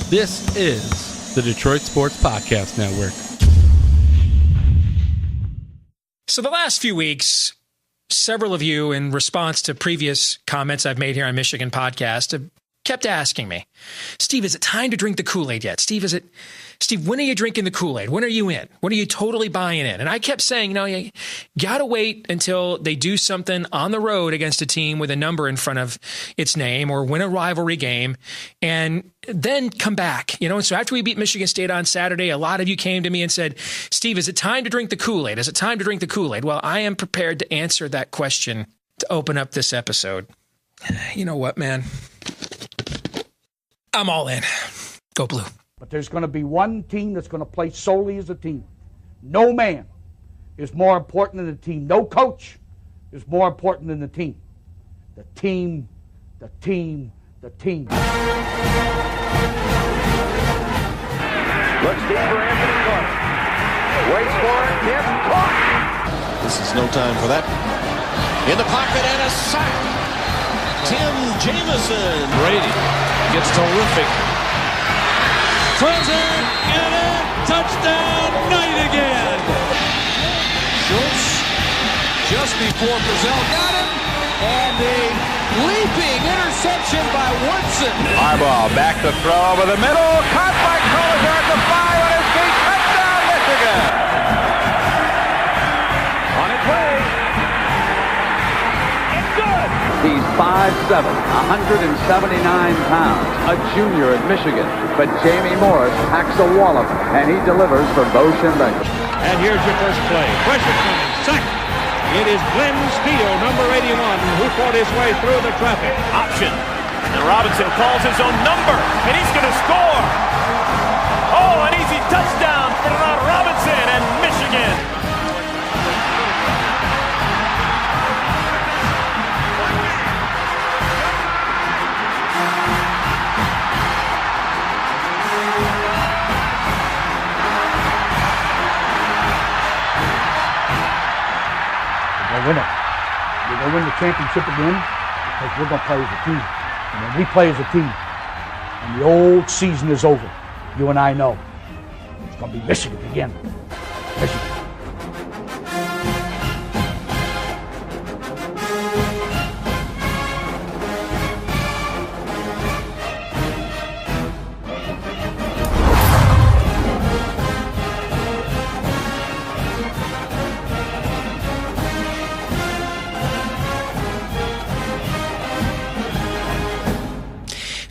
This is the Detroit Sports Podcast Network. So the last few weeks, several of you, in response to previous comments I've made here on Michigan Podcast, have kept asking me, Steve, is it time to drink the Kool-Aid yet? Steve, when are you drinking the Kool-Aid? When are you in? When are you totally buying in? And I kept saying, you got to wait until they do something on the road against a team with a number in front of its name or win a rivalry game and then come back. And so after we beat Michigan State on Saturday, a lot of you came to me and said, Steve, is it time to drink the Kool-Aid? Is it time to drink the Kool-Aid? Well, I am prepared to answer that question to open up this episode. You know what, man? I'm all in. Go Blue. But there's going to be one team that's going to play solely as a team. No man is more important than the team. No coach is more important than the team. The team, the team, the team. Looks deep for Anthony Clark. Waits for it. Hit. Caught. This is no time for that. In the pocket and a sack. Tim Jamison. Brady gets terrific. Throws it, and a touchdown, Knight again. Schultz, just before Brazil got him, and a leaping interception by Woodson. Harbaugh back to throw over the middle, caught by Collier at the 5 on his feet, touchdown Michigan. On its way. It's good. He's 5'7", 179 pounds, a junior at Michigan. But Jamie Morris packs a wallop, and he delivers for Bo Schembechler. And here's your first play. Pressure coming, sack. It is Glenn Speedo, number 81, who fought his way through the traffic. Option. And Robinson calls his own number, and he's going to score. Oh, an easy touchdown for Robinson and Michigan. Win it. We're going to win the championship again because we're going to play as a team. And when we play as a team and the old season is over, you and I know it's going to be Michigan again. Michigan.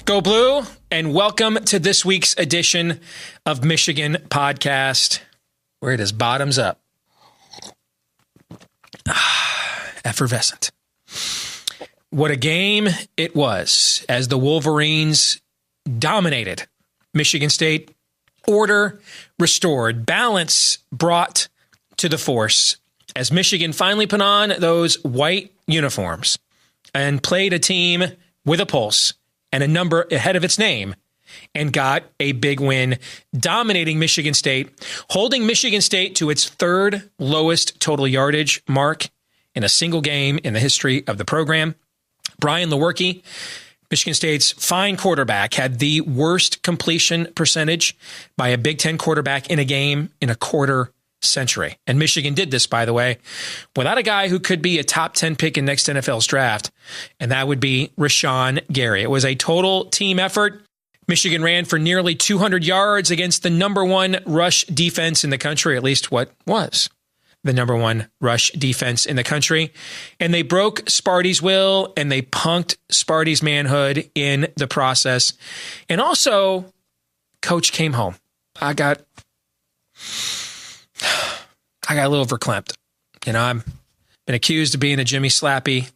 Go Blue, and welcome to this week's edition of Michigan Podcast, where it is bottoms up. Effervescent. What a game it was as the Wolverines dominated Michigan State. Order restored, balance brought to the force as Michigan finally put on those white uniforms and played a team with a pulse and a number ahead of its name, and got a big win, dominating Michigan State, holding Michigan State to its third lowest total yardage mark in a single game in the history of the program. Brian Lewerke, Michigan State's fine quarterback, had the worst completion percentage by a Big Ten quarterback in a game in a quarter century. And Michigan did this, by the way, without a guy who could be a top 10 pick in next NFL's draft, and that would be Rashan Gary. It was a total team effort. Michigan ran for nearly 200 yards against the number one rush defense in the country, at least what was the number one rush defense in the country. And they broke Sparty's will, and they punked Sparty's manhood in the process. And also, Coach came home. I got a little verklempt. I've been accused of being a Jimmy Slappy,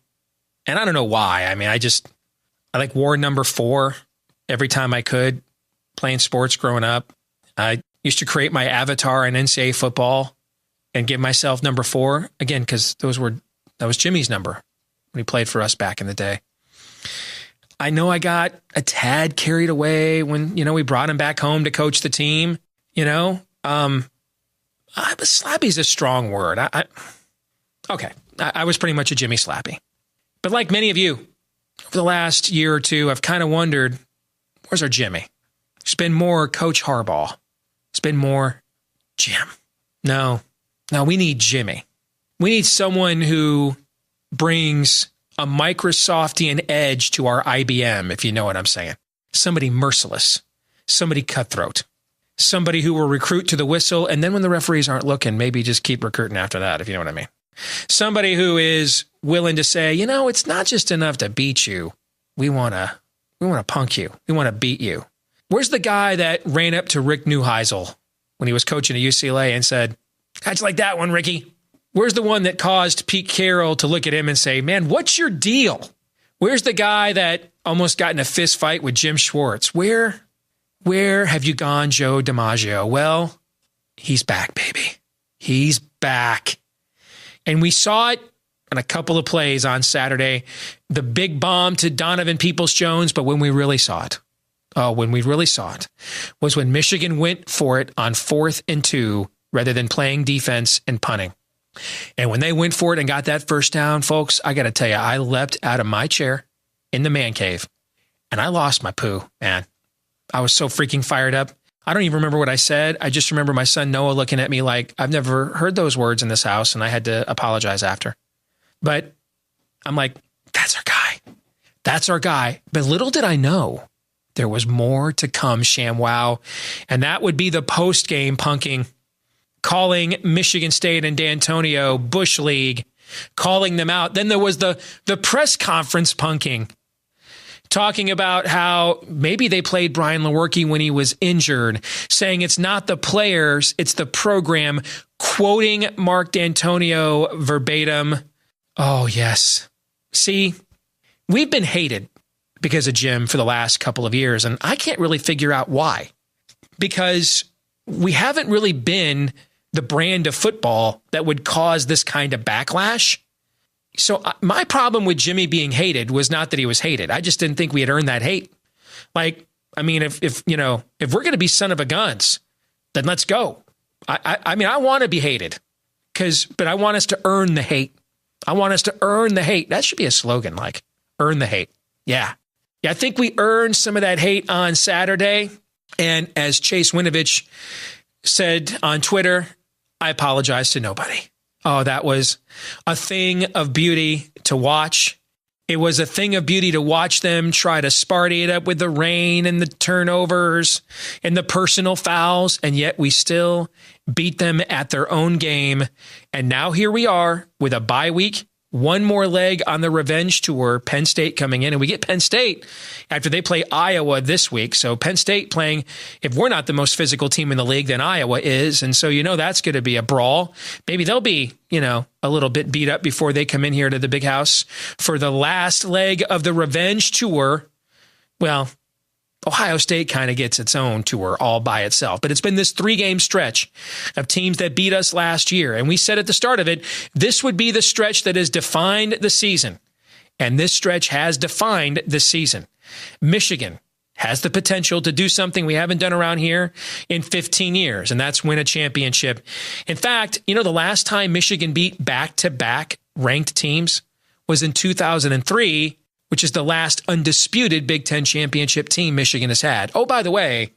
and I don't know why. I mean, I wore number 4 every time I could playing sports growing up. I used to create my avatar in NCAA football and give myself number 4 again, because that was Jimmy's number when he played for us back in the day. I know I got a tad carried away when, we brought him back home to coach the team, Slappy's a strong word. I was pretty much a Jimmy Slappy. But like many of you, over the last year or two, I've kind of wondered, where's our Jimmy? It's been more Coach Harbaugh. It's been more Jim. No, we need Jimmy. We need someone who brings a Microsoftian edge to our IBM, if you know what I'm saying. Somebody merciless, somebody cutthroat, somebody who will recruit to the whistle, and then when the referees aren't looking, maybe just keep recruiting after that, if you know what I mean. Somebody who is willing to say, it's not just enough to beat you. We want to punk you. We want to beat you. Where's the guy that ran up to Rick Neuheisel when he was coaching at UCLA and said, how'd you like that one, Ricky? Where's the one that caused Pete Carroll to look at him and say, man, what's your deal? Where's the guy that almost got in a fist fight with Jim Schwartz? Where have you gone, Joe DiMaggio? Well, he's back, baby. He's back. And we saw it on a couple of plays on Saturday. The big bomb to Donovan Peoples-Jones, but when we really saw it, was when Michigan went for it on 4th and 2 rather than playing defense and punting. And when they went for it and got that first down, folks, I got to tell you, I leapt out of my chair in the man cave and I lost my poo, man. I was so freaking fired up. I don't even remember what I said. I just remember my son Noah looking at me like, I've never heard those words in this house, and I had to apologize after. But I'm like, that's our guy. That's our guy. But little did I know there was more to come, ShamWow. And that would be the post-game punking, calling Michigan State and D'Antonio Bush League, calling them out. Then there was the press conference punking, talking about how maybe they played Brian Lewerke when he was injured, saying it's not the players, it's the program, quoting Mark D'Antonio verbatim. Oh, yes. See, we've been hated because of Jim for the last couple of years, and I can't really figure out why. Because we haven't really been the brand of football that would cause this kind of backlash. So my problem with Jimmy being hated was not that he was hated. I just didn't think we had earned that hate. Like, I mean, if we're going to be son of a guns, then let's go. I mean, I want to be hated but I want us to earn the hate. I want us to earn the hate. That should be a slogan, like earn the hate. Yeah. I think we earned some of that hate on Saturday. And as Chase Winovich said on Twitter, I apologize to nobody. Oh, that was a thing of beauty to watch. It was a thing of beauty to watch them try to Sparty it up with the rain and the turnovers and the personal fouls, and yet we still beat them at their own game. And now here we are with a bye week, one more leg on the revenge tour, Penn State coming in, and we get Penn State after they play Iowa this week. So Penn State playing, if we're not the most physical team in the league, then Iowa is. And so, that's going to be a brawl. Maybe they'll be, a little bit beat up before they come in here to the big house for the last leg of the revenge tour. Well, Ohio State kind of gets its own tour all by itself. But it's been this 3-game stretch of teams that beat us last year. And we said at the start of it, this would be the stretch that has defined the season. And this stretch has defined the season. Michigan has the potential to do something we haven't done around here in 15 years, and that's win a championship. In fact, the last time Michigan beat back-to-back ranked teams was in 2003, which is the last undisputed Big Ten championship team Michigan has had. Oh, by the way,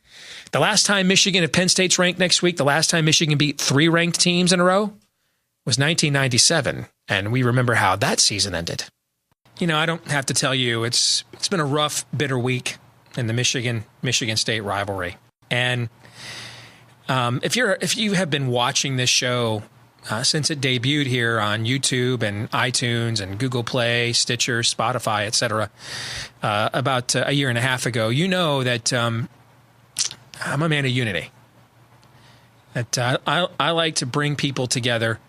the last time Michigan, if Penn State's ranked next week, the last time Michigan beat 3 ranked teams in a row was 1997, and we remember how that season ended. I don't have to tell you, it's been a rough, bitter week in the Michigan State rivalry. And if you have been watching this show since it debuted here on YouTube and iTunes and Google Play, Stitcher, Spotify, etc., about a year and a half ago, you know that I'm a man of unity. That I like to bring people together.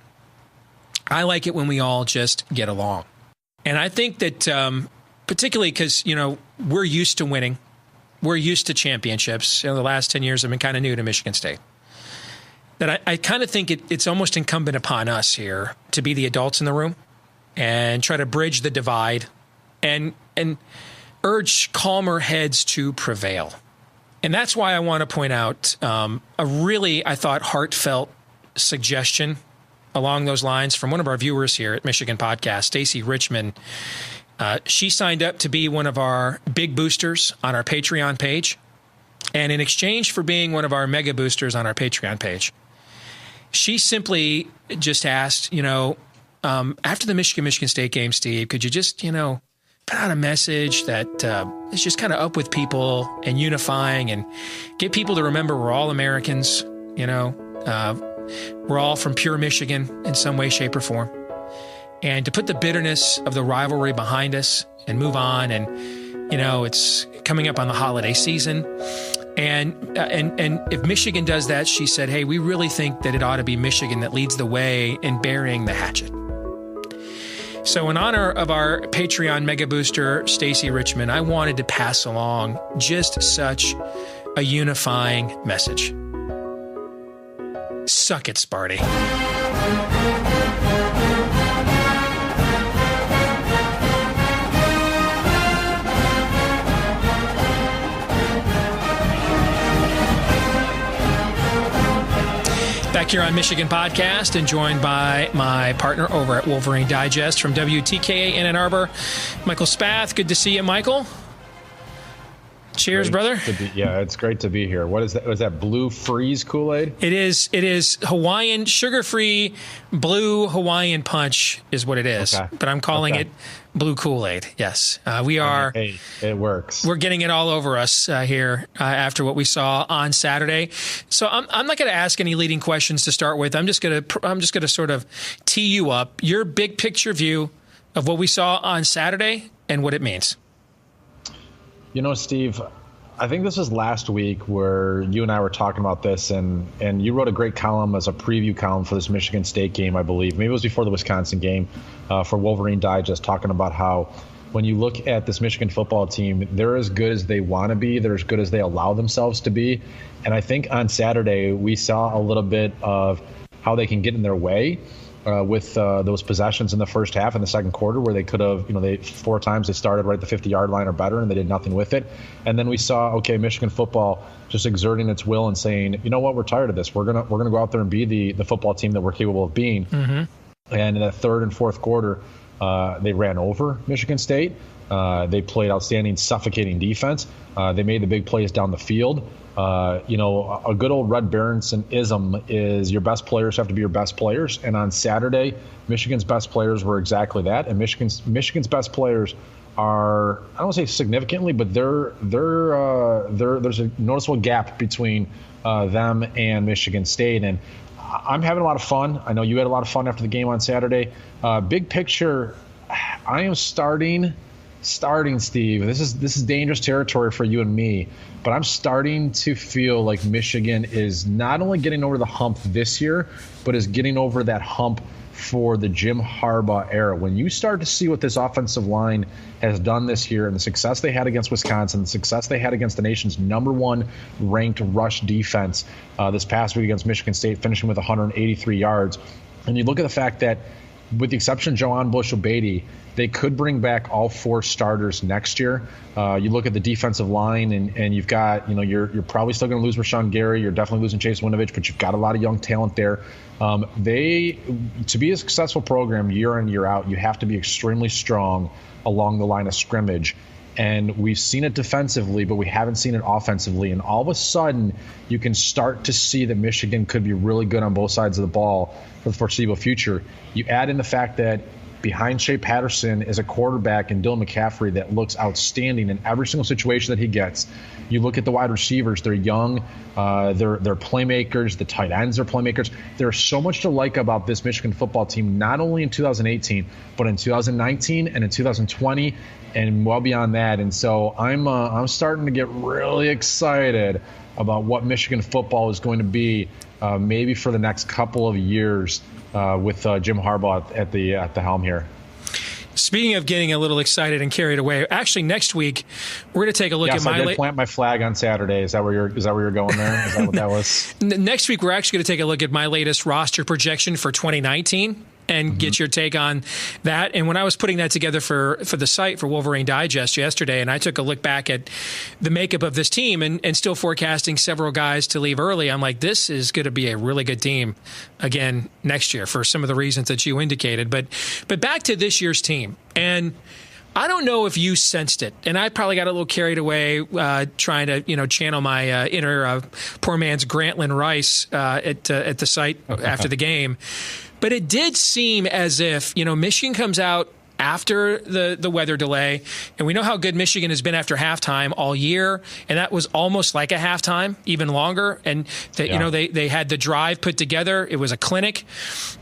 I like it when we all just get along. And I think that particularly because, we're used to winning. We're used to championships. The last 10 years have been kind of new to Michigan State. That I kind of think it's almost incumbent upon us here to be the adults in the room and try to bridge the divide and urge calmer heads to prevail. And that's why I want to point out a really, I thought, heartfelt suggestion along those lines from one of our viewers here at Michigan Podcast, Stacy Richmond. She signed up to be one of our big boosters on our Patreon page. And in exchange for being one of our mega boosters on our Patreon page, she simply just asked, after the Michigan State game, Steve, could you just, put out a message that is just kind of up with people and unifying and get people to remember we're all Americans, we're all from pure Michigan in some way, shape, or form. And to put the bitterness of the rivalry behind us and move on. And, it's coming up on the holiday season. And if Michigan does that, she said, hey, we really think that it ought to be Michigan that leads the way in burying the hatchet. So in honor of our Patreon mega booster, Stacy Richmond, I wanted to pass along just such a unifying message. Suck it, Sparty. Back here on Michigan Podcast and joined by my partner over at Wolverine Digest from WTKA in Ann Arbor, Michael Spath. Good to see you, Michael. Cheers, brother. It's great to be here. What is that? Was that blue freeze Kool-Aid? It is Hawaiian, sugar-free blue Hawaiian punch is what it is. Okay. But I'm calling it blue Kool-Aid. Yes. We are. Hey, it works. We're getting it all over us here after what we saw on Saturday. So I'm not going to ask any leading questions to start with. I'm just going to sort of tee you up. Your big picture view of what we saw on Saturday and what it means. Steve, I think this was last week where you and I were talking about this, and you wrote a great column as a preview column for this Michigan State game, I believe. Maybe it was before the Wisconsin game for Wolverine Digest, talking about how when you look at this Michigan football team, they're as good as they want to be. They're as good as they allow themselves to be. And I think on Saturday we saw a little bit of how they can get in their way. With those possessions in the first half and the second quarter where they could have, they 4 times they started right at the 50-yard line or better and they did nothing with it. And then we saw, Michigan football just exerting its will and saying, you know what, we're tired of this. We're gonna go out there and be the football team that we're capable of being. Mm-hmm. And in the third and fourth quarter, they ran over Michigan State. They played outstanding, suffocating defense. They made the big plays down the field. A good old Red Berenson-ism is your best players have to be your best players. And on Saturday, Michigan's best players were exactly that. And Michigan's best players are, I don't want to say significantly, but there's a noticeable gap between them and Michigan State. And I'm having a lot of fun. I know you had a lot of fun after the game on Saturday. Big picture, I am starting, Steve. This is dangerous territory for you and me, but I'm starting to feel like Michigan is not only getting over the hump this year, but is getting over that hump for the Jim Harbaugh era. When you start to see what this offensive line has done this year and the success they had against Wisconsin, the success they had against the nation's #1 ranked rush defense this past week against Michigan State, finishing with 183 yards, and you look at the fact that with the exception of Joanne Bush-Obedi, they could bring back all 4 starters next year. You look at the defensive line, and you've got, you're probably still going to lose Rashan Gary. You're definitely losing Chase Winovich, but you've got a lot of young talent there. To be a successful program year in, year out, you have to be extremely strong along the line of scrimmage. And we've seen it defensively, but we haven't seen it offensively. And all of a sudden, you can start to see that Michigan could be really good on both sides of the ball for the foreseeable future. You add in the fact that behind Shea Patterson is a quarterback in Dylan McCaffrey that looks outstanding in every single situation that he gets. You look at the wide receivers, they're young, they're playmakers, the tight ends are playmakers. There's so much to like about this Michigan football team, not only in 2018, but in 2019 and in 2020 and well beyond that. And so I'm starting to get really excited about what Michigan football is going to be maybe for the next couple of years with Jim Harbaugh at the helm here. Speaking of getting a little excited and carried away, actually next week we're going to take a look at I did plant my flag on Saturday. Is that where you're going there? Is that what that was? Next week we're actually going to take a look at my latest roster projection for 2019 and get your take on that. And when I was putting that together for the site for Wolverine Digest yesterday, and I took a look back at the makeup of this team and still forecasting several guys to leave early, I'm like, this is going to be a really good team again next year for some of the reasons that you indicated. But back to this year's team. And I don't know if you sensed it, and I probably got a little carried away trying to, channel my inner poor man's Grantland Rice at the site after the game. But it did seem as if, Michigan comes out after the weather delay, and we know how good Michigan has been after halftime all year, and that was almost like a halftime, even longer. And they had the drive put together. It was a clinic,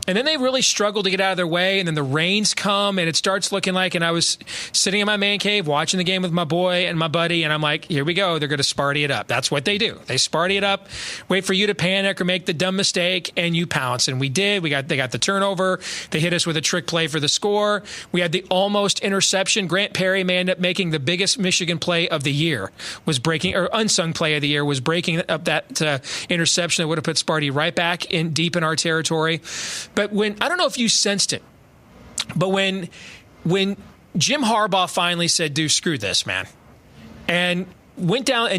and then they really struggled to get out of their way. And then the rains come, and it starts looking like. And I was sitting in my man cave watching the game with my boy and my buddy, and I'm like, here we go. They're going to Sparty it up. That's what they do. They Sparty it up, wait for you to panic or make the dumb mistake, and you pounce. And we did. They got the turnover. They hit us with a trick play for the score. We had the almost interception. Grant Perry may end up making the biggest Michigan play of the year, unsung play of the year, was breaking up that interception that would have put Sparty right back in deep in our territory. But I don't know if you sensed it, but when Jim Harbaugh finally said, dude, screw this, man, and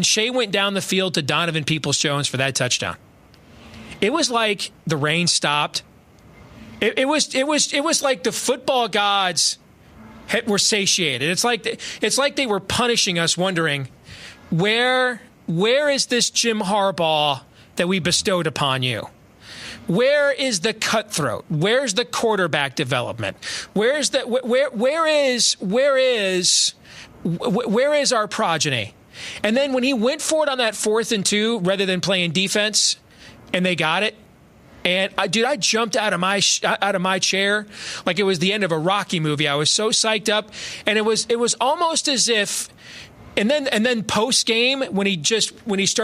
Shea went down the field to Donovan Peoples-Jones for that touchdown, it was like the rain stopped. It was like the football gods were satiated. It's like they were punishing us, wondering where is this Jim Harbaugh that we bestowed upon you? Where is the cutthroat? Where's the quarterback development? Where is our progeny? And then when he went for it on that 4th and 2, rather than playing defense, and they got it. And I jumped out of my chair like it was the end of a Rocky movie. I was so psyched up, and it was almost as if. And then post game when he came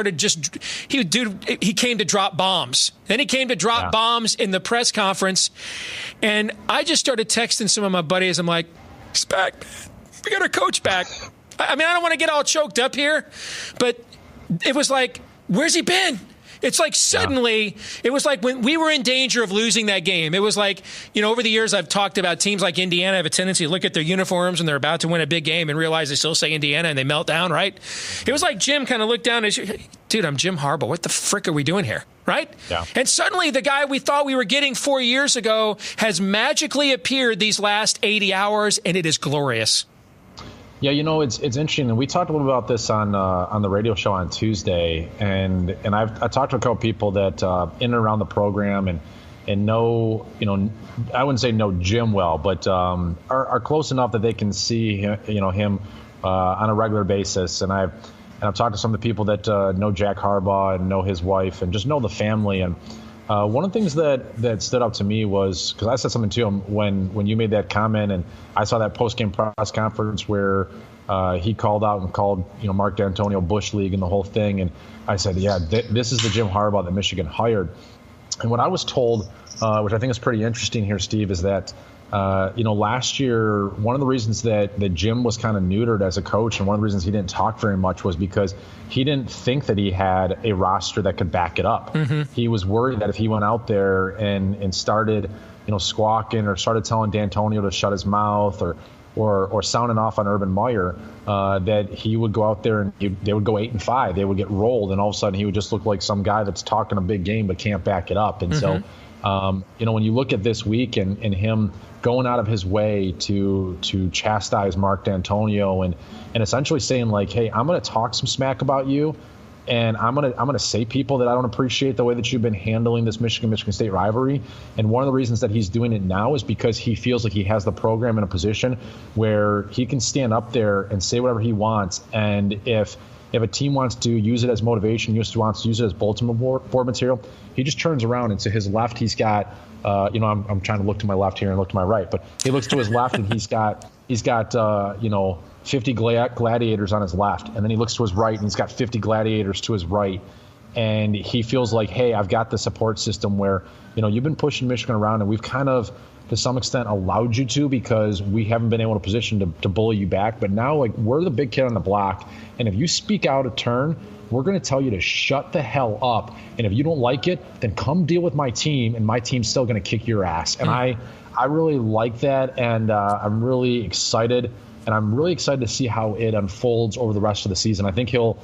to drop bombs. Then he came to drop bombs in the press conference, and I just started texting some of my buddies. I'm like, "He's back, man. We got our coach back." I mean, I don't want to get all choked up here, but it was like, where's he been? It's like suddenly, it was like when we were in danger of losing that game. It was like, over the years I've talked about teams like Indiana have a tendency to look at their uniforms when they're about to win a big game and realize they still say Indiana and they melt down, right? It was like Jim kind of looked down and, dude, I'm Jim Harbaugh. What the frick are we doing here, right? Yeah. And suddenly the guy we thought we were getting 4 years ago has magically appeared these last 80 hours, and it is glorious. Yeah, it's interesting, and we talked a little about this on the radio show on Tuesday, and I talked to a couple people that in and around the program and know, I wouldn't say know Jim well, but are close enough that they can see him on a regular basis, and I've talked to some of the people that know Jack Harbaugh and know his wife and just know the family. And one of the things that stood out to me was, because I said something to him when you made that comment, and I saw that post-game press conference where he called out and called Mark D'Antonio Bush League and the whole thing, and I said, this is the Jim Harbaugh that Michigan hired. And what I was told, which I think is pretty interesting here, Steve, is that last year, one of the reasons that Jim was kind of neutered as a coach, and one of the reasons he didn't talk very much, was because he didn't think that he had a roster that could back it up. Mm-hmm. He was worried that if he went out there and started, squawking or started telling D'Antonio to shut his mouth or sounding off on Urban Meyer, that he would go out there and they would go 8-5. They would get rolled, and all of a sudden he would just look like some guy that's talking a big game but can't back it up. And so, when you look at this week and him going out of his way to chastise Mark D'Antonio and essentially saying like, hey, I'm going to talk some smack about you, and I'm gonna say people that I don't appreciate the way that you've been handling this Michigan State rivalry. And one of the reasons that he's doing it now is because he feels like he has the program in a position where he can stand up there and say whatever he wants. And if a team wants to use it as motivation, wants to use it as bulletin board material, he just turns around and to his left he's got, I'm trying to look to my left here and look to my right, but he looks to his left and he's got 50 gladiators on his left, and then he looks to his right and he's got 50 gladiators to his right, and he feels like, hey, I've got the support system where you've been pushing Michigan around, and we've kind of to some extent allowed you to, because we haven't been able to position to bully you back. But now, like, we're the big kid on the block, and if you speak out a turn, we're going to tell you to shut the hell up. And if you don't like it, then come deal with my team, and my team's still going to kick your ass. And I really like that, and I'm really excited. And I'm really excited to see how it unfolds over the rest of the season. I think he'll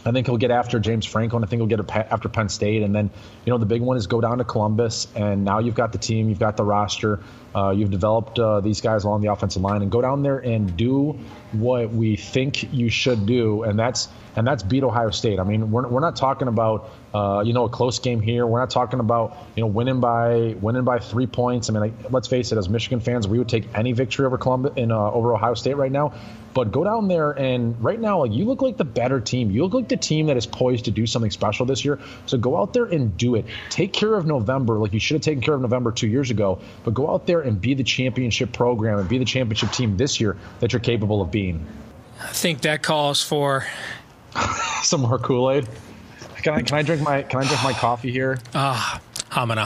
get after James Franco, and I think he'll get after Penn State. And then, the big one is go down to Columbus. And now you've got the team, you've got the roster. You've developed these guys along the offensive line, and go down there and do what we think you should do, and that's beat Ohio State. I mean, we're not talking about a close game here. We're not talking about winning by 3 points. I mean, let's face it, as Michigan fans, we would take any victory over over Ohio State right now. But go down there, and right now, you look like the better team. You look like the team that is poised to do something special this year. So go out there and do it. Take care of November like you should have taken care of November 2 years ago. But go out there and be the championship program and be the championship team this year that you're capable of being. I think that calls for some more Kool-Aid. Can I drink my coffee here? Hamana.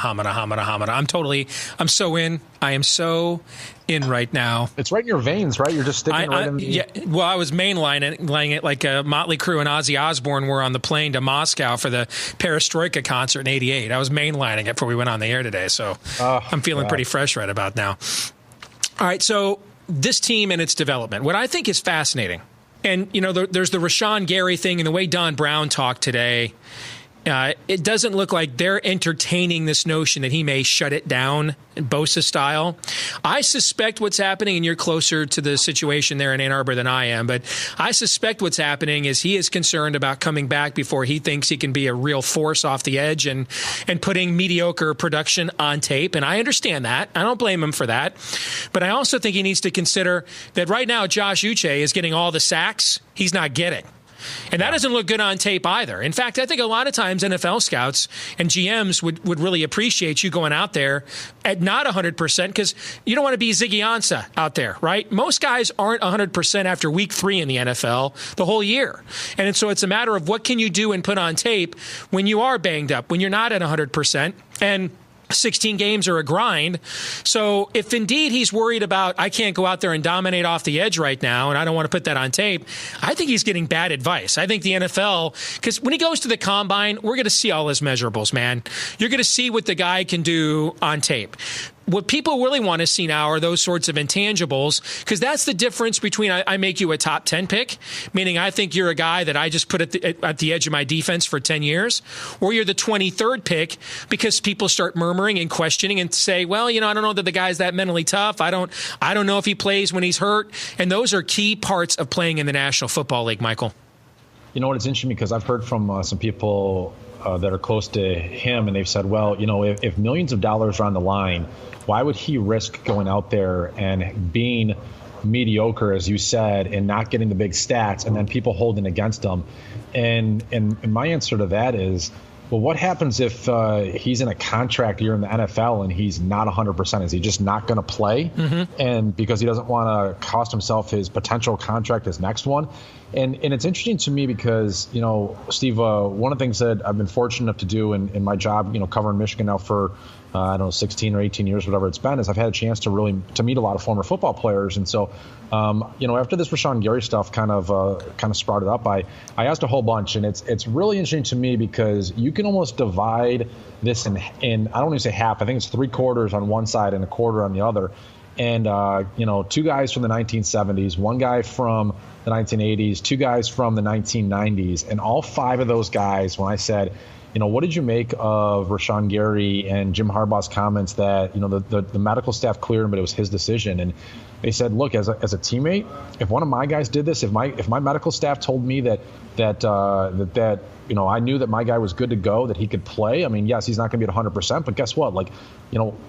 I'm so in. I am so in right now. It's right in your veins, right? You're just sticking right in. Yeah. Well, I was mainlining it like Motley Crue and Ozzy Osbourne were on the plane to Moscow for the Perestroika concert in '88. I was mainlining it before we went on the air today, so I'm feeling pretty fresh right about now. All right, so this team and its development. What I think is fascinating, and there's the Rashan Gary thing, and the way Don Brown talked today. It doesn't look like they're entertaining this notion that he may shut it down, Bosa style. I suspect what's happening, and you're closer to the situation there in Ann Arbor than I am, but I suspect what's happening is he is concerned about coming back before he thinks he can be a real force off the edge and putting mediocre production on tape. And I understand that. I don't blame him for that. But I also think he needs to consider that right now Josh Uche is getting all the sacks he's not getting. And that doesn't look good on tape either. In fact, I think a lot of times NFL scouts and GMs would really appreciate you going out there at not 100% because you don't want to be Ziggy Ansah out there, right? Most guys aren't 100% after week 3 in the NFL the whole year. And so it's a matter of what can you do and put on tape when you are banged up, when you're not at 100%. And 16 games are a grind. So if indeed he's worried about, I can't go out there and dominate off the edge right now, and I don't want to put that on tape, I think he's getting bad advice. I think the NFL, because when he goes to the combine, we're going to see all his measurables, man. You're going to see what the guy can do on tape. What people really want to see now are those sorts of intangibles, because that's the difference between I make you a top 10 pick, meaning I think you're a guy that I just put at the edge of my defense for 10 years, or you're the 23rd pick because people start murmuring and questioning and say, well, I don't know that the guy's that mentally tough. I don't know if he plays when he's hurt. And those are key parts of playing in the National Football League, Michael. You know what? It's interesting because I've heard from some people that are close to him, and they've said, well, if millions of dollars are on the line, why would he risk going out there and being mediocre, as you said, and not getting the big stats, and then people holding against him? And my answer to that is, well, what happens if he's in a contract year in the NFL and he's not 100%? Is he just not going to play? Mm-hmm. And because he doesn't want to cost himself his potential contract, his next one. And it's interesting to me because, Steve, one of the things that I've been fortunate enough to do in my job, covering Michigan now for, 16 or 18 years, whatever it's been, is I've had a chance to meet a lot of former football players. And so, after this Rashan Gary stuff kind of sprouted up, I asked a whole bunch, and it's really interesting to me because you can almost divide this in I don't want to say half. I think it's 3/4 on one side and 1/4 on the other. And, 2 guys from the 1970s, 1 guy from the 1980s, 2 guys from the 1990s. And all 5 of those guys, when I said, what did you make of Rashan Gary and Jim Harbaugh's comments that, the medical staff cleared him, but it was his decision? And they said, look, as a teammate, if one of my guys did this, if my medical staff told me that I knew that my guy was good to go, that he could play. I mean, yes, he's not going to be at 100%, but guess what?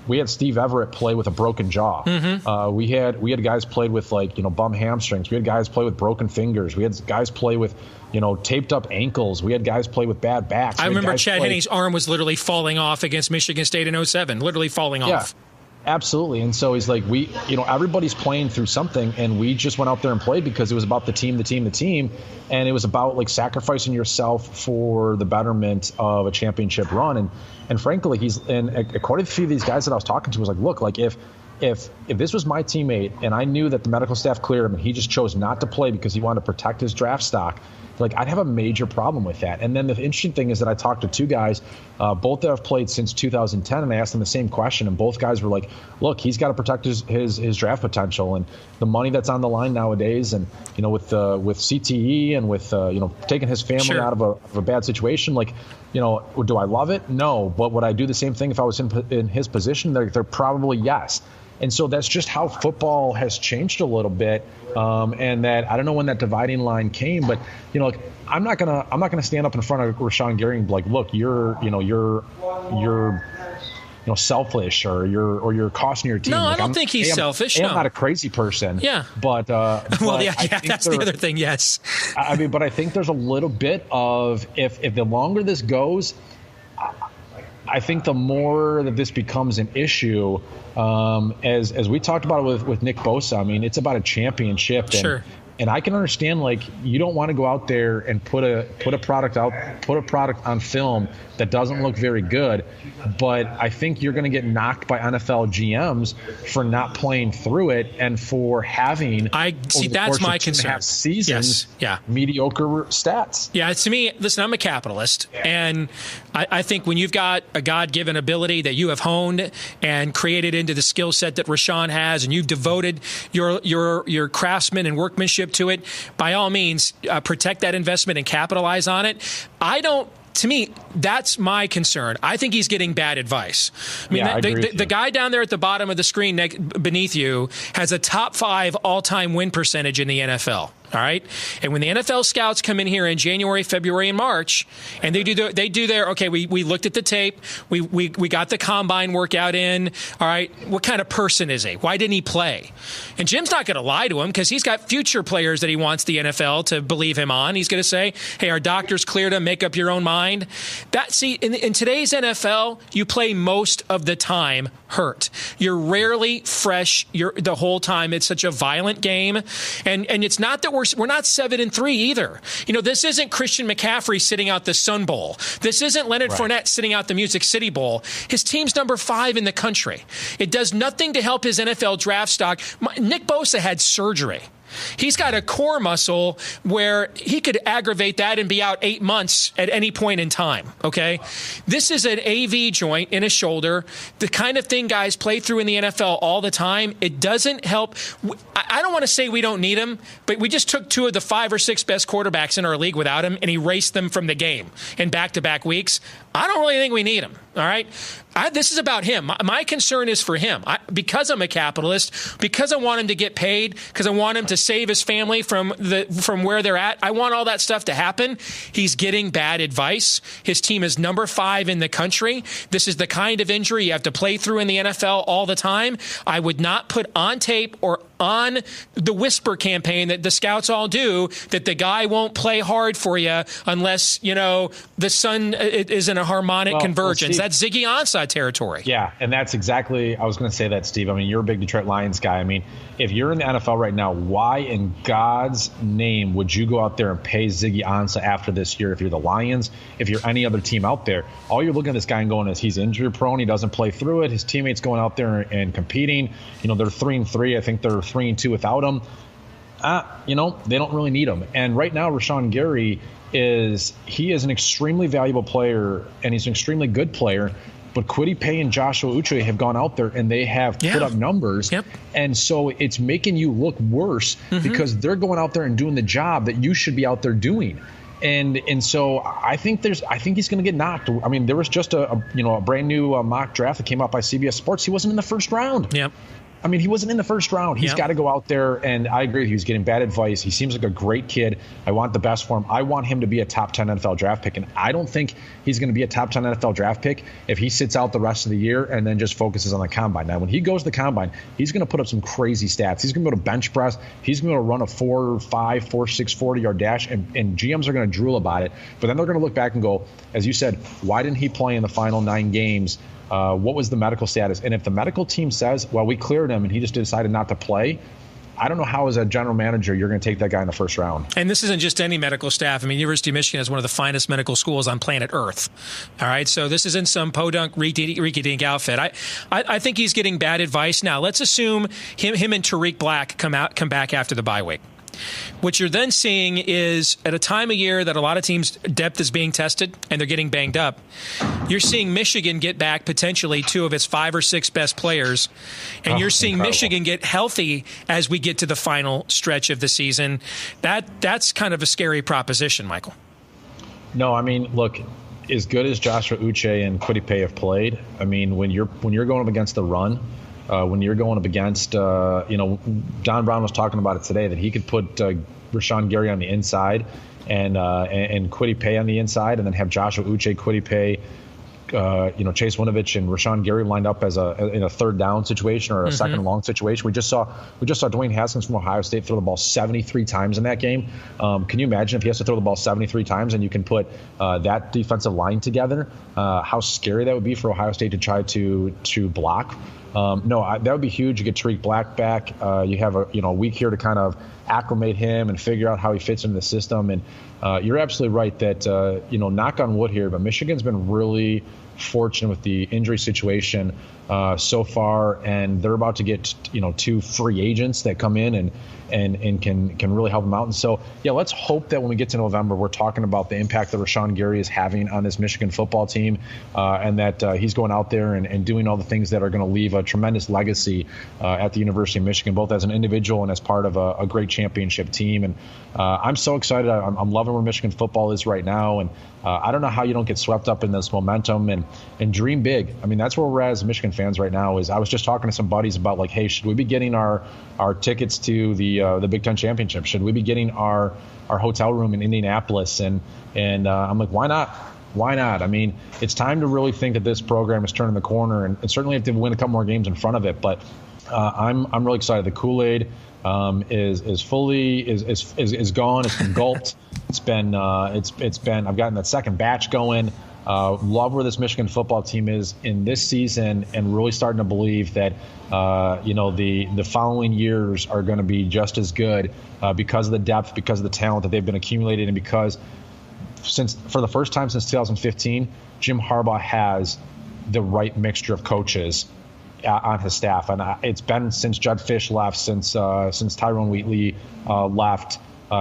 We had Steve Everett play with a broken jaw. Mm-hmm. We had guys played with bum hamstrings. We had guys play with broken fingers. We had guys play with taped up ankles. We had guys play with bad backs. I remember Chad Henney's arm was literally falling off against Michigan State in 2007, literally falling off. Absolutely. And so he's like, everybody's playing through something, and we just went out there and played because it was about the team. And it was about sacrificing yourself for the betterment of a championship run. And frankly, according to a few of these guys that I was talking to, was like, look, if this was my teammate and I knew that the medical staff cleared him and he just chose not to play because he wanted to protect his draft stock, I'd have a major problem with that. And then the interesting thing is that I talked to 2 guys, both that have played since 2010, and I asked them the same question, and both guys were like, look, he's got to protect his draft potential and the money that's on the line nowadays, and with CTE and with taking his family out of a bad situation, do I love it? No. But would I do the same thing if I was in his position? They're probably yes. And so that's just how football has changed a little bit. And that I don't know when that dividing line came, but like, I'm not gonna stand up in front of Rashan Gary and be like, look, you're selfish or you're costing your team. No, like, I don't think he's selfish. I'm not a crazy person. Yeah. But well, yeah, that's the other thing. Yes. I mean, but I think there's a little bit of if the longer this goes, I think the more that this becomes an issue, as we talked about it with Nick Bosa. I mean, it's about a championship. And, sure. And I can understand, like, you don't want to go out there and put a product on film that doesn't look very good, but I think you're going to get knocked by NFL GMs for not playing through it and for having that's my concern. Seasons, mediocre stats. Yeah, to me, listen, I'm a capitalist, and I think when you've got a God-given ability that you have honed and created into the skill set that Rashan has, and you've devoted your craftsman and workmanship to it, by all means, protect that investment and capitalize on it. To me, that's my concern. I think he's getting bad advice. I mean, the guy down there at the bottom of the screen beneath you has a top 5 all-time win percentage in the NFL. All right. And when the NFL scouts come in here in January, February, and March, and they do their okay, we looked at the tape, we got the combine workout in. All right, what kind of person is he? Why didn't he play? And Jim's not going to lie to him because he's got future players that he wants the NFL to believe him on. He's going to say, hey, our doctors cleared him, make up your own mind. In today's NFL, you play most of the time hurt. You're rarely fresh. The whole time. It's such a violent game, and it's not that we're not 7-3 either. This isn't Christian McCaffrey sitting out the Sun Bowl. This isn't Leonard Fournette sitting out the Music City Bowl. His team's number 5 in the country. It does nothing to help his NFL draft stock. Nick Bosa had surgery. He's got a core muscle where he could aggravate that and be out 8 months at any point in time, okay? This is an AV joint in a shoulder, the kind of thing guys play through in the NFL all the time. It doesn't help. I don't want to say we don't need him, but we just took 2 of the 5 or 6 best quarterbacks in our league without him and erased them from the game in back-to-back weeks. I don't really think we need him, all right? This is about him. My concern is for him. Because I'm a capitalist, because I want him to get paid, because I want him to save his family from where they're at. I want all that stuff to happen. He's getting bad advice. His team is number 5 in the country. This is the kind of injury you have to play through in the NFL all the time. I would not put on tape or on the whisper campaign that the scouts all do that the guy won't play hard for you unless, the sun is in a harmonic convergence. Steve, that's Ziggy Ansah territory. Yeah, and that's exactly, I was going to say that, Steve. I mean, you're a big Detroit Lions guy. I mean, if you're in the NFL right now, why in God's name would you go out there and pay Ziggy Ansah after this year? If you're the Lions, if you're any other team out there, all you're looking at this guy and going is he's injury prone. He doesn't play through it. His teammates going out there and competing. They're 3-3. I think they're 3-2 without him. They don't really need him. And right now, Rashan Gary is an extremely valuable player, and he's an extremely good player. But Kwity Paye and Joshua Uche have gone out there and they have put up numbers. Yep. And so it's making you look worse because they're going out there and doing the job that you should be out there doing. And so I think he's going to get knocked. I mean, there was just a brand new mock draft that came out by CBS Sports. He wasn't in the first round. Yep. I mean, he wasn't in the first round. He's got to go out there, and I agree with you. He's getting bad advice. He seems like a great kid. I want the best for him. I want him to be a top 10 NFL draft pick, and I don't think he's going to be a top 10 NFL draft pick if he sits out the rest of the year and then just focuses on the combine. Now, when he goes to the combine, he's going to put up some crazy stats. He's going to go to bench press. He's going to run a 4.5, 4.6, 40-yard dash, and GMs are going to drool about it. But then they're going to look back and go, as you said, why didn't he play in the final 9 games? What was the medical status? And if the medical team says, well, we cleared him and he just decided not to play, I don't know how, as a general manager, you're going to take that guy in the first round. And this isn't just any medical staff. I mean, University of Michigan is one of the finest medical schools on planet Earth. All right, so this isn't some podunk, rinky-dink outfit. I think he's getting bad advice. Now, let's assume him and Tariq Black come back after the bye week. What you're then seeing is, at a time of year that a lot of teams' depth is being tested and they're getting banged up, you're seeing Michigan get back potentially 2 of its 5 or 6 best players, and you're seeing Michigan get healthy as we get to the final stretch of the season. That's kind of a scary proposition, Michael. No, I mean, look, as good as Joshua Uche and Kwity Paye have played, I mean, when you're going up against the run, when you're going up against, Don Brown was talking about it today, that he could put Rashan Gary on the inside and Kwity Paye on the inside, and then have Joshua Uche, Kwity Paye, Chase Winovich and Rashan Gary lined up as in a third down situation or a second and long situation. We just saw Dwayne Haskins from Ohio State throw the ball 73 times in that game. Can you imagine if he has to throw the ball 73 times and you can put that defensive line together? How scary that would be for Ohio State to try to block. That would be huge. You get Tariq Black back. You have a week here to kind of acclimate him and figure out how he fits into the system. And you're absolutely right that, knock on wood here, but Michigan's been really fortunate with the injury situation so far, and they're about to get, 2 free agents that come in and can really help them out. And so, let's hope that when we get to November, we're talking about the impact that Rashan Gary is having on this Michigan football team, and that he's going out there and doing all the things that are going to leave a tremendous legacy at the University of Michigan, both as an individual and as part of a great championship team. And I'm so excited. I'm loving where Michigan football is right now. And I don't know how you don't get swept up in this momentum and dream big. I mean, that's where we're at as Michigan fans right now. I was just talking to some buddies about, like, hey, should we be getting our tickets to the Big Ten championship? Should we be getting our hotel room in Indianapolis? And I'm like, why not? Why not? I mean, it's time to really think that this program is turning the corner, and certainly have to win a couple more games in front of it. But I'm really excited. The Kool-Aid is gone. It's been gulped. It's been I've gotten that second batch going. Love where this Michigan football team is in this season, and really starting to believe that the following years are going to be just as good because of the depth, because of the talent that they've been accumulating, and because for the first time since 2015, Jim Harbaugh has the right mixture of coaches on his staff. And it's been since Judd Fish left, since Tyrone Wheatley left.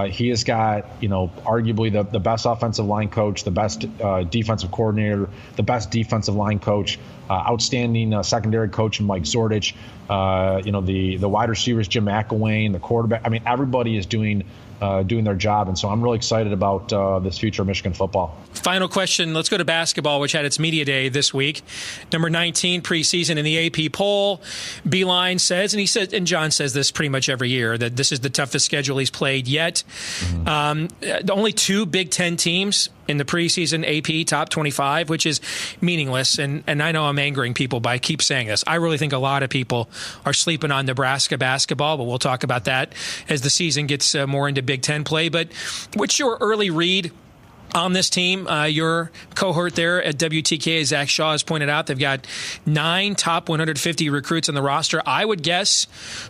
He has got, arguably the best offensive line coach, the best defensive coordinator, the best defensive line coach, outstanding secondary coach in Mike Zordich, the wide receivers, Jim McElwain, the quarterback. I mean, everybody is doing their job. And so I'm really excited about this future of Michigan football. Final question. Let's go to basketball, which had its media day this week. Number 19 preseason in the AP poll. Beeline says, and John says this pretty much every year, that this is the toughest schedule he's played yet. The only 2 Big Ten teams in the preseason AP top 25, which is meaningless. And I know I'm angering people by keep saying this. I really think a lot of people are sleeping on Nebraska basketball, but we'll talk about that as the season gets more into Big Ten play. But what's your early read on this team? Your cohort there at WTK, Zach Shaw, has pointed out they've got 9 top 150 recruits on the roster. I would guess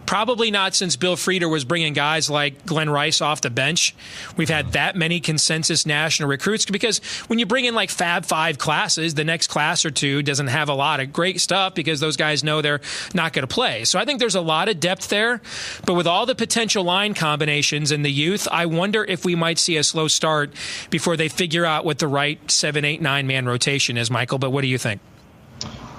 probably not since Bill Frieder was bringing guys like Glenn Rice off the bench. We've had that many consensus national recruits, because when you bring in like Fab 5 classes, the next class or 2 doesn't have a lot of great stuff because those guys know they're not going to play. So I think there's a lot of depth there. But with all the potential line combinations and the youth, I wonder if we might see a slow start before they figure out what the right 7, 8, 9-man rotation is, Michael. But what do you think?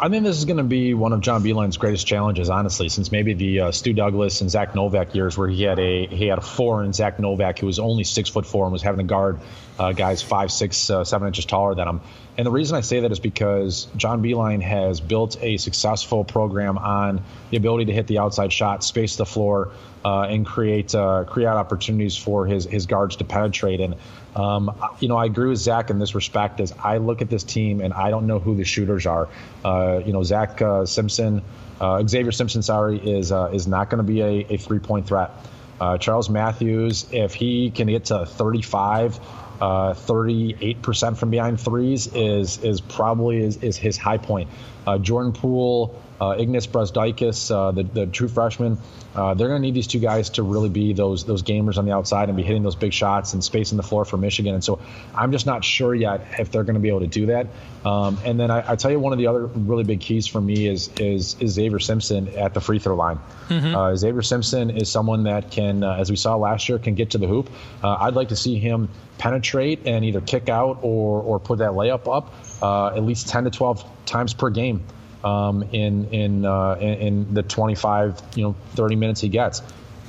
I think this is going to be one of John Beeline's greatest challenges, honestly, since maybe the Stu Douglas and Zach Novak years, where he had a 4 in Zach Novak, who was only 6'4" and was having to guard guys 5, 6, 7 inches taller than him. And the reason I say that is because John Beilein has built a successful program on the ability to hit the outside shot, space the floor, and create opportunities for his guards to penetrate. And I agree with Zach in this respect. As I look at this team, and I don't know who the shooters are. Xavier Simpson, is not going to be a 3-point threat. Charles Matthews, if he can get to 38% from behind threes, is probably his high point. Jordan Poole, Ignas Brazdeikis, the true freshman, they're going to need these 2 guys to really be those gamers on the outside and be hitting those big shots and spacing the floor for Michigan. And so I'm just not sure yet if they're going to be able to do that. And then I tell you, one of the other really big keys for me is Xavier Simpson at the free throw line. Xavier Simpson is someone that can, as we saw last year, can get to the hoop. I'd like to see him penetrate and either kick out or put that layup up at least 10 to 12 times per game. In the 25, 30 minutes he gets.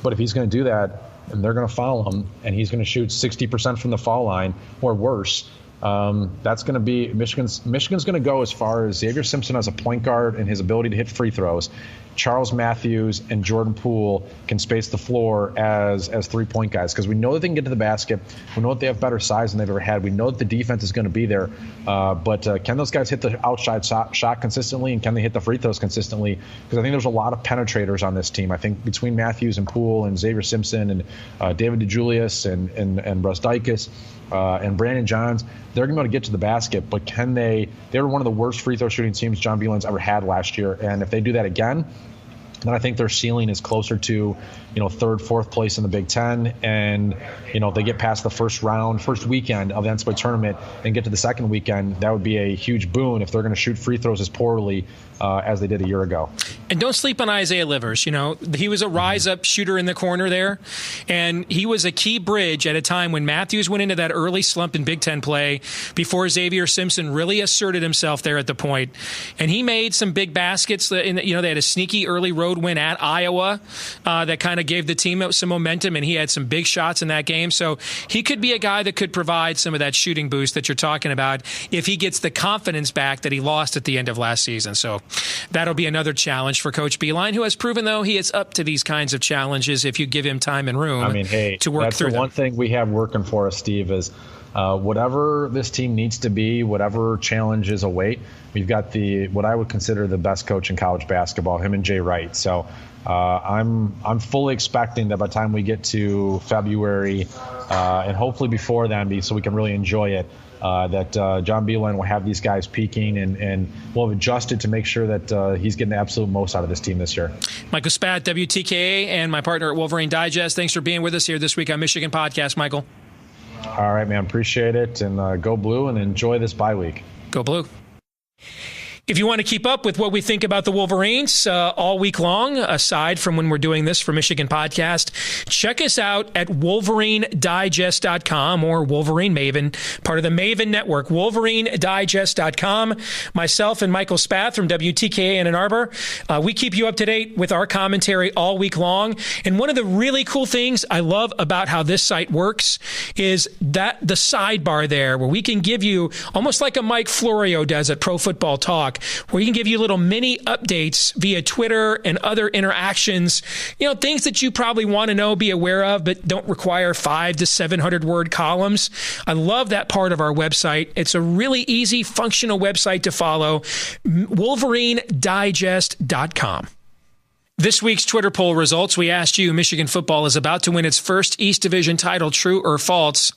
But if he's going to do that, and they're going to foul him, and he's going to shoot 60% from the foul line or worse, that's going to be Michigan's going to go as far as Xavier Simpson as a point guard and his ability to hit free throws. Charles Matthews and Jordan Poole can space the floor as 3-point guys, because we know that they can get to the basket. We know that they have better size than they've ever had. We know that the defense is going to be there. But can those guys hit the outside shot consistently, and can they hit the free throws consistently? Because I think there's a lot of penetrators on this team. I think between Matthews and Poole and Xavier Simpson and David DeJulius and Russ Dykes and Brandon Johns, they're going to be able to get to the basket, but can they were one of the worst free throw shooting teams John Beelin's ever had last year. And if they do that again, then I think their ceiling is closer to, third, fourth place in the Big Ten. And, if they get past the first weekend of the NCAA tournament and get to the second weekend, that would be a huge boon if they're going to shoot free throws as poorly as they did a year ago. And don't sleep on Isaiah Livers. He was a rise-up shooter in the corner there, and he was a key bridge at a time when Matthews went into that early slump in Big Ten play before Xavier Simpson really asserted himself there at the point. And he made some big baskets. They had a sneaky early road win at Iowa that kind of gave the team some momentum, and he had some big shots in that game. So he could be a guy that could provide some of that shooting boost that you're talking about if he gets the confidence back that he lost at the end of last season. So that'll be another challenge for Coach Beilein, who has proven, though, he is up to these kinds of challenges if you give him time and room to work through them. That's the one thing we have working for us, Steve, is whatever this team needs to be, whatever challenges await, we've got what I would consider the best coach in college basketball, him and Jay Wright. So I'm fully expecting that by the time we get to February, and hopefully before then, so we can really enjoy it, that John Beilein will have these guys peaking, and we'll have adjusted to make sure that he's getting the absolute most out of this team this year. Michael Spath, WTKA, and my partner at Wolverine Digest. Thanks for being with us here this week on Michigan Podcast, Michael. All right, man. Appreciate it. And go Blue, and enjoy this bye week. Go Blue. If you want to keep up with what we think about the Wolverines all week long, aside from when we're doing this for Michigan Podcast, check us out at WolverineDigest.com or Wolverine Maven, part of the Maven Network, WolverineDigest.com. Myself and Michael Spath from WTKA in Ann Arbor, we keep you up to date with our commentary all week long. And one of the really cool things I love about how this site works is that the sidebar there where we can give you, almost like a Mike Florio does at Pro Football Talk, where you can give you little mini updates via Twitter and other interactions, things that you probably want to know, be aware of, but don't require 500 to 700 word columns. I love that part of our website. It's a really easy, functional website to follow, WolverineDigest.com. This week's Twitter poll results, we asked you, Michigan football is about to win its first East Division title, true or false?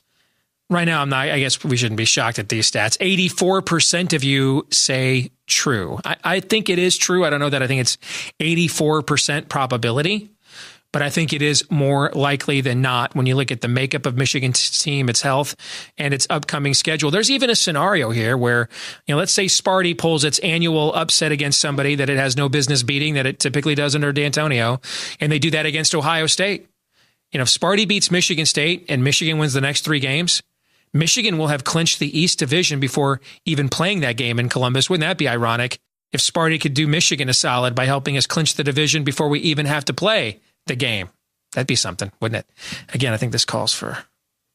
Right now, I guess we shouldn't be shocked at these stats. 84% of you say true. I think it is true. I don't know that I think it's 84% probability, but I think it is more likely than not when you look at the makeup of Michigan's team, its health, and its upcoming schedule. There's even a scenario here where, let's say Sparty pulls its annual upset against somebody that it has no business beating, that it typically does under D'Antonio, and they do that against Ohio State. If Sparty beats Michigan State and Michigan wins the next 3 games, Michigan will have clinched the East Division before even playing that game in Columbus. Wouldn't that be ironic if Sparty could do Michigan a solid by helping us clinch the division before we even have to play the game? That'd be something, wouldn't it? Again, I think this calls for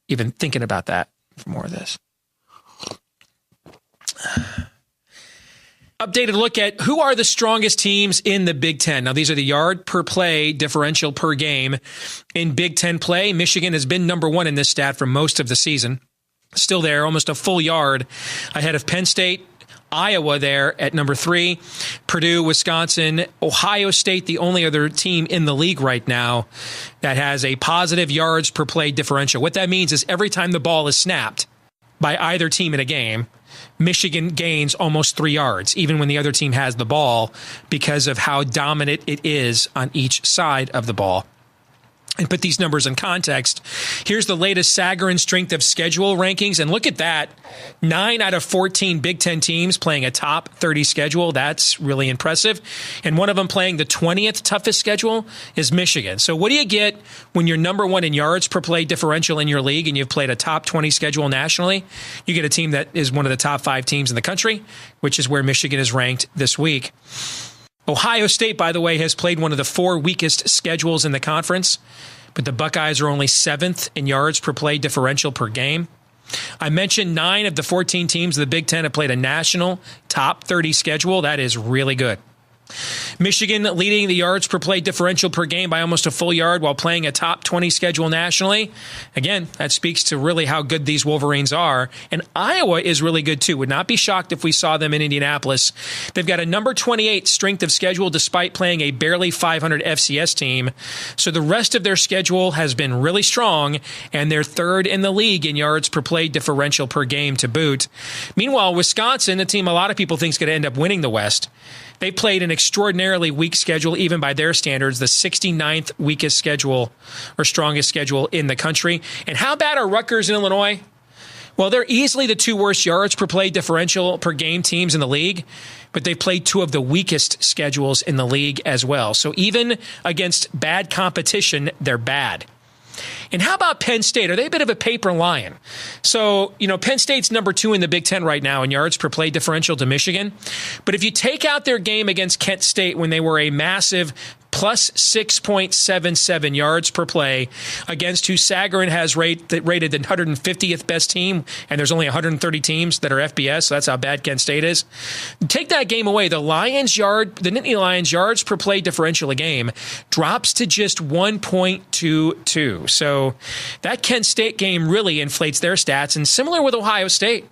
even thinking about that, for more of this. Updated look at who are the strongest teams in the Big Ten. Now, these are the yard per play differential per game. In Big Ten play, Michigan has been number 1 in this stat for most of the season. Still there, almost a full yard ahead of Penn State, Iowa there at number 3, Purdue, Wisconsin, Ohio State, the only other team in the league right now that has a positive yards per play differential. What that means is every time the ball is snapped by either team in a game, Michigan gains almost 3 yards, even when the other team has the ball, because of how dominant it is on each side of the ball. And put these numbers in context, here's the latest Sagarin strength of schedule rankings. And look at that. 9 out of 14 Big Ten teams playing a top 30 schedule. That's really impressive. And one of them playing the 20th toughest schedule is Michigan. So what do you get when you're number 1 in yards per play differential in your league and you've played a top 20 schedule nationally? You get a team that is one of the top 5 teams in the country, which is where Michigan is ranked this week. Ohio State, by the way, has played one of the 4 weakest schedules in the conference, but the Buckeyes are only 7th in yards per play differential per game. I mentioned 9 of the 14 teams of the Big Ten have played a national top 30 schedule. That is really good. Michigan leading the yards per play differential per game by almost a full yard while playing a top 20 schedule nationally. Again, that speaks to really how good these Wolverines are. And Iowa is really good too. Would not be shocked if we saw them in Indianapolis. They've got a number 28 strength of schedule despite playing a barely 500 FCS team. So the rest of their schedule has been really strong, and they're third in the league in yards per play differential per game to boot. Meanwhile, Wisconsin, a team a lot of people think is going to end up winning the West, they played an extraordinarily weak schedule, even by their standards, the 69th weakest schedule or strongest schedule in the country. And how bad are Rutgers and Illinois? Well, they're easily the two worst yards per play differential per game teams in the league, but they've played two of the weakest schedules in the league as well. So even against bad competition, they're bad. And how about Penn State? Are they a bit of a paper lion? So, Penn State's number 2 in the Big Ten right now in yards per play differential to Michigan. But if you take out their game against Kent State when they were a massive plus 6.77 yards per play against who Sagarin has rated the 150th best team, and there's only 130 teams that are FBS, so that's how bad Kent State is. Take that game away. The Nittany Lions yards per play differential a game drops to just 1.22. So that Kent State game really inflates their stats, and similar with Ohio State.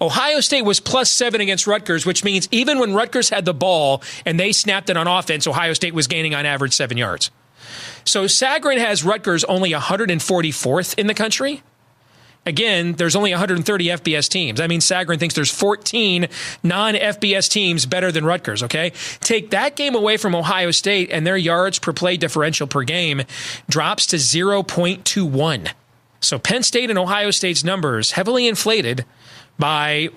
Ohio State was plus 7 against Rutgers, which means even when Rutgers had the ball and they snapped it on offense, Ohio State was gaining on average 7 yards. So Sagarin has Rutgers only 144th in the country. Again, there's only 130 FBS teams. I mean, Sagarin thinks there's 14 non-FBS teams better than Rutgers, okay? Take that game away from Ohio State, and their yards per play differential per game drops to 0.21. So Penn State and Ohio State's numbers heavily inflated by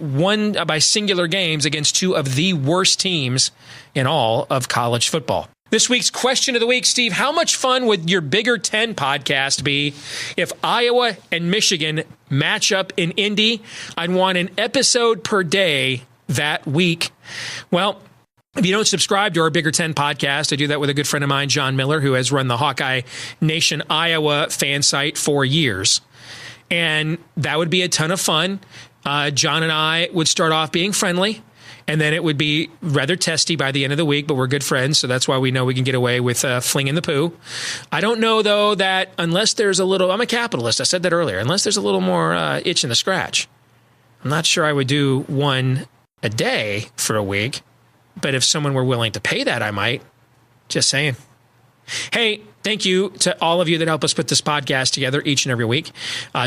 singular games against two of the worst teams in all of college football. This week's question of the week, Steve, how much fun would your Bigger 10 podcast be if Iowa and Michigan match up in Indy? I'd want an episode per day that week. Well, if you don't subscribe to our Bigger 10 podcast, I do that with a good friend of mine, John Miller, who has run the Hawkeye Nation Iowa fan site for years. And that would be a ton of fun. John and I would start off being friendly, and then it would be rather testy by the end of the week, but we're good friends, so that's why we know we can get away with flinging the poo. I don't know, though, that unless there's a little – I'm a capitalist. I said that earlier. Unless there's a little more itch in the scratch, I'm not sure I would do one a day for a week, but if someone were willing to pay that, I might. Just saying. Hey, thank you to all of you that help us put this podcast together each and every week.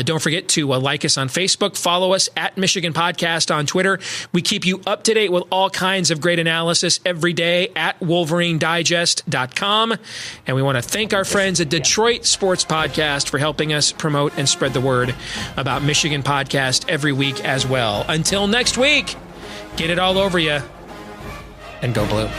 Don't forget to like us on Facebook. Follow us at Michigan Podcast on Twitter. We keep you up to date with all kinds of great analysis every day at WolverineDigest.com. And we want to thank our friends at Detroit Sports Podcast for helping us promote and spread the word about Michigan Podcast every week as well. Until next week, get it all over you and go blue.